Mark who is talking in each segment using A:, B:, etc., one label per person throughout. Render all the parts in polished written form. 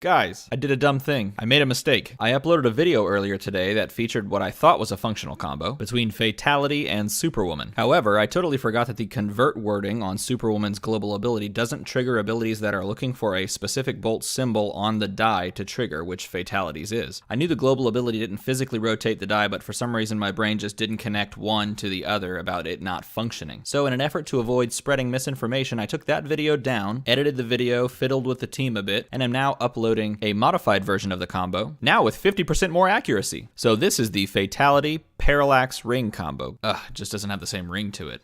A: Guys, I did a dumb thing. I made a mistake. I uploaded a video earlier today that featured what I thought was a functional combo between Fatality and Superwoman. However, I totally forgot that the convert wording on Superwoman's global ability doesn't trigger abilities that are looking for a specific bolt symbol on the die to trigger, which Fatality's is. I knew the global ability didn't physically rotate the die, but for some reason my brain just didn't connect one to the other about it not functioning. So in an effort to avoid spreading misinformation, I took that video down, edited the video, fiddled with the team a bit, and am now uploading a modified version of the combo, now with 50% more accuracy. So this is the Fatality Parallax Ring combo. Ugh, it just doesn't have the same ring to it.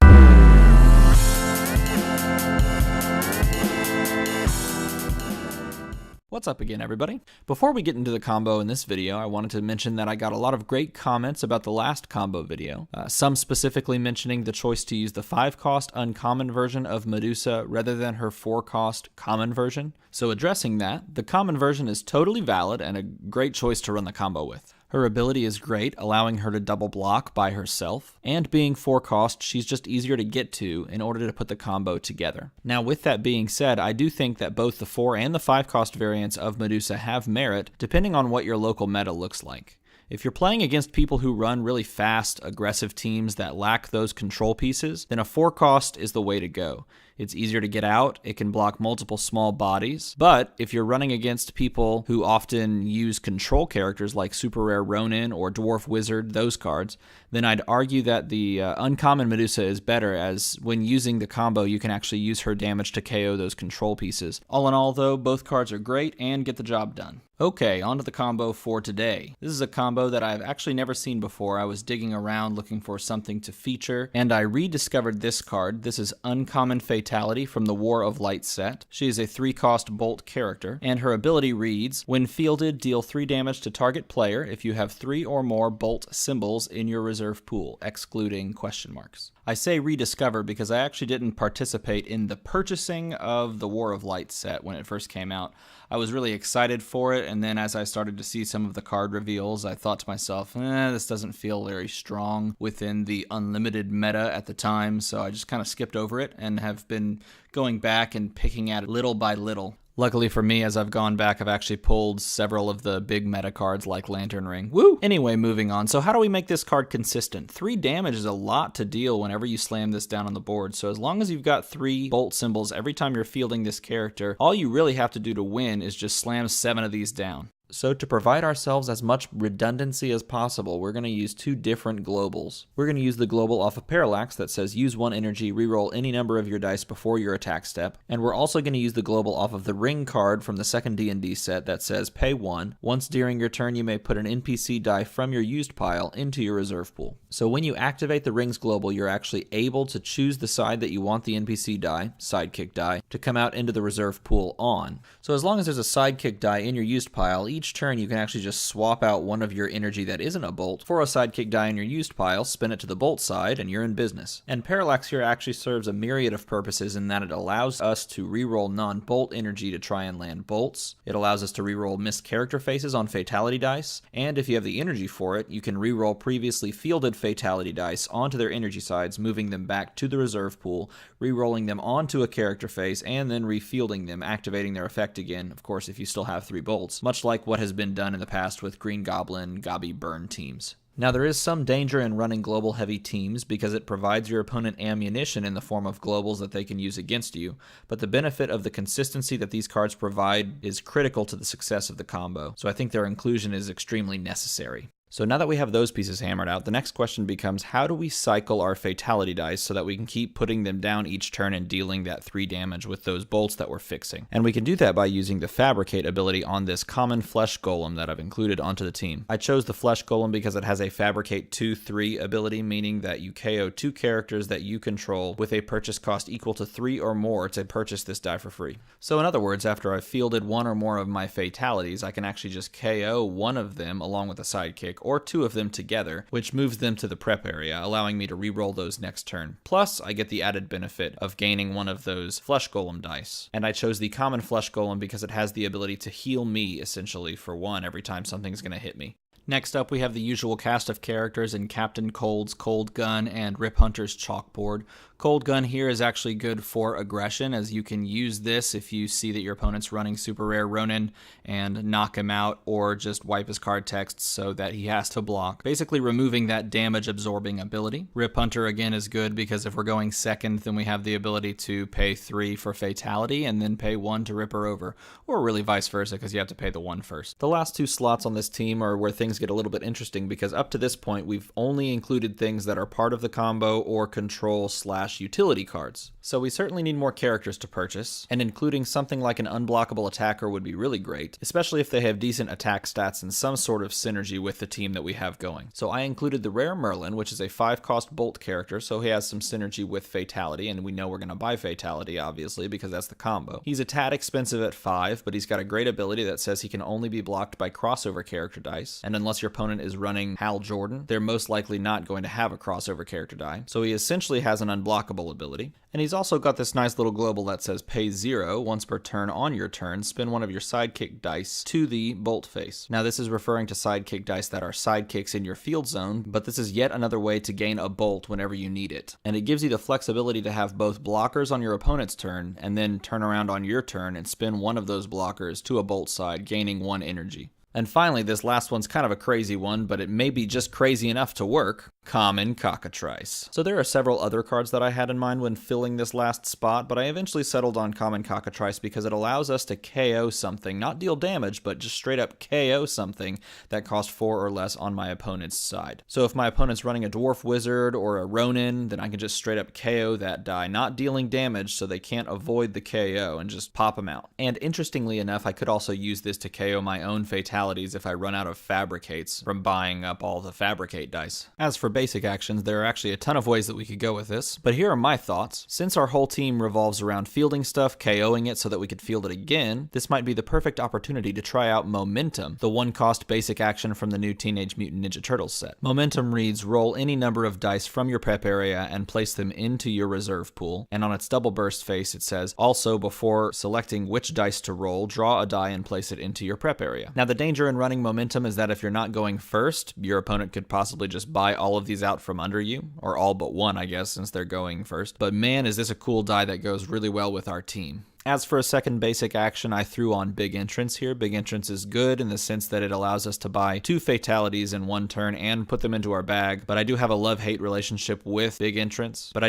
A: What's up again, everybody? Before we get into the combo in this video, I wanted to mention that I got a lot of great comments about the last combo video, some specifically mentioning the choice to use the 5-cost uncommon version of Medusa rather than her 4-cost common version. So addressing that, the common version is totally valid and a great choice to run the combo with. Her ability is great, allowing her to double block by herself, and being 4-cost, she's just easier to get to in order to put the combo together. Now with that being said, I do think that both the 4 and the 5-cost variants of Medusa have merit, depending on what your local meta looks like. If you're playing against people who run really fast, aggressive teams that lack those control pieces, then a 4-cost is the way to go. It's easier to get out, it can block multiple small bodies, but if you're running against people who often use control characters like Super Rare Ronin or Dwarf Wizard, those cards, then I'd argue that the Uncommon Medusa is better, as when using the combo you can actually use her damage to KO those control pieces. All in all though, both cards are great and get the job done. Okay, on to the combo for today. This is a combo that I've actually never seen before. I was digging around looking for something to feature, and I rediscovered this card. This is Uncommon Fatality from the War of Light set. She is a 3-cost bolt character, and her ability reads, when fielded, deal 3 damage to target player if you have 3 or more bolt symbols in your reserve pool, excluding question marks. I say rediscover because I actually didn't participate in the purchasing of the War of Light set when it first came out. I was really excited for it, and then as I started to see some of the card reveals, I thought to myself, this doesn't feel very strong within the unlimited meta at the time, so I just kind of skipped over it and have been going back and picking at it little by little. Luckily for me, as I've gone back, I've actually pulled several of the big meta cards like Lantern Ring. Woo! Anyway, moving on. So how do we make this card consistent? 3 damage is a lot to deal whenever you slam this down on the board. So as long as you've got 3 bolt symbols every time you're fielding this character, all you really have to do to win is just slam 7 of these down. So to provide ourselves as much redundancy as possible, we're going to use 2 different globals. We're going to use the global off of Parallax that says use 1 energy, reroll any number of your dice before your attack step. And we're also going to use the global off of the Ring card from the second D&D set that says pay 1. Once during your turn, you may put an NPC die from your used pile into your reserve pool. So when you activate the Rings global, you're actually able to choose the side that you want the NPC die, sidekick die, to come out into the reserve pool on. So as long as there's a sidekick die in your used pile, each turn you can actually just swap out one of your energy that isn't a bolt for a sidekick die in your used pile, spin it to the bolt side, and you're in business. And Parallax here actually serves a myriad of purposes in that it allows us to reroll non-bolt energy to try and land bolts. It allows us to reroll missed character faces on fatality dice, and if you have the energy for it, you can reroll previously fielded fatality dice onto their energy sides, moving them back to the reserve pool, rerolling them onto a character face, and then refielding them, activating their effect again, of course if you still have 3 bolts, much like what has been done in the past with Green Goblin, Gobby Burn teams. Now there is some danger in running global heavy teams because it provides your opponent ammunition in the form of globals that they can use against you, but the benefit of the consistency that these cards provide is critical to the success of the combo, so I think their inclusion is extremely necessary. So now that we have those pieces hammered out, the next question becomes how do we cycle our fatality dice so that we can keep putting them down each turn and dealing that 3 damage with those bolts that we're fixing? And we can do that by using the Fabricate ability on this common Flesh Golem that I've included onto the team. I chose the Flesh Golem because it has a Fabricate 2/3 ability, meaning that you KO 2 characters that you control with a purchase cost equal to 3 or more to purchase this die for free. So in other words, after I've fielded 1 or more of my fatalities, I can actually just KO 1 of them along with a sidekick, or 2 of them together, which moves them to the prep area, allowing me to reroll those next turn. Plus, I get the added benefit of gaining 1 of those Flesh Golem dice. And I chose the common Flesh Golem because it has the ability to heal me, essentially, for 1 every time something's going to hit me. Next up, we have the usual cast of characters in Captain Cold's Cold Gun and Rip Hunter's Chalkboard. Cold Gun here is actually good for aggression, as you can use this if you see that your opponent's running super rare Ronin and knock him out, or just wipe his card text so that he has to block, basically removing that damage absorbing ability. Rip Hunter again is good because if we're going second, then we have the ability to pay 3 for Fatality and then pay 1 to rip her over, or really vice versa because you have to pay the 1 first. The last 2 slots on this team are where things get a little bit interesting, because up to this point we've only included things that are part of the combo or control/utility cards. So we certainly need more characters to purchase, and including something like an unblockable attacker would be really great, especially if they have decent attack stats and some sort of synergy with the team that we have going. So I included the rare Merlin, which is a 5-cost bolt character, so he has some synergy with Fatality, and we know we're going to buy Fatality obviously because that's the combo. He's a tad expensive at 5, but he's got a great ability that says he can only be blocked by crossover character dice, and unless your opponent is running Hal Jordan, they're most likely not going to have a crossover character die. So he essentially has an unblockable ability. And he's also got this nice little global that says pay 0 once per turn. On your turn, spin one of your sidekick dice to the bolt face. Now this is referring to sidekick dice that are sidekicks in your field zone, but this is yet another way to gain a bolt whenever you need it. And it gives you the flexibility to have both blockers on your opponent's turn, and then turn around on your turn and spin one of those blockers to a bolt side, gaining 1 energy. And finally, this last one's kind of a crazy one, but it may be just crazy enough to work. Common Cockatrice. So there are several other cards that I had in mind when filling this last spot, but I eventually settled on Common Cockatrice because it allows us to KO something, not deal damage, but just straight up KO something that costs 4 or less on my opponent's side. So if my opponent's running a Dwarf Wizard or a Ronin, then I can just straight up KO that die, not dealing damage so they can't avoid the KO, and just pop them out. And interestingly enough, I could also use this to KO my own fatalities if I run out of Fabricates from buying up all the Fabricate dice. As for basic actions, there are actually a ton of ways that we could go with this, but here are my thoughts. Since our whole team revolves around fielding stuff, KOing it so that we could field it again, this might be the perfect opportunity to try out Momentum, the 1-cost basic action from the new Teenage Mutant Ninja Turtles set. Momentum reads, roll any number of dice from your prep area and place them into your reserve pool, and on its double burst face it says, also before selecting which dice to roll, draw a die and place it into your prep area. Now the danger in running Momentum is that if you're not going first, your opponent could possibly just buy all of these out from under you, or all but one, I guess, since they're going first. But man, is this a cool die that goes really well with our team. As for a second basic action, I threw on Big Entrance here. Big Entrance is good in the sense that it allows us to buy 2 fatalities in 1 turn and put them into our bag, but I do have a love-hate relationship with Big Entrance. And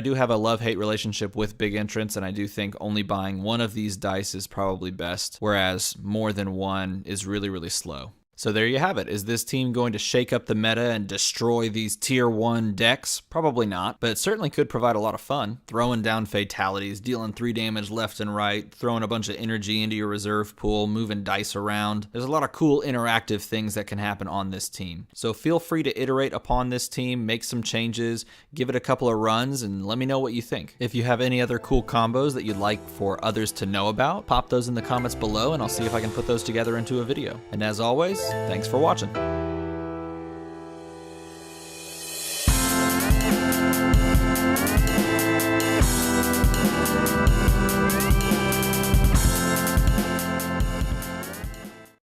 A: I do think only buying 1 of these dice is probably best, whereas more than 1 is really, really slow. So there you have it. Is this team going to shake up the meta and destroy these tier 1 decks? Probably not, but it certainly could provide a lot of fun. Throwing down fatalities, dealing 3 damage left and right, throwing a bunch of energy into your reserve pool, moving dice around. There's a lot of cool interactive things that can happen on this team. So feel free to iterate upon this team, make some changes, give it a couple of runs, and let me know what you think. If you have any other cool combos that you'd like for others to know about, pop those in the comments below and I'll see if I can put those together into a video. And as always, thanks for watching.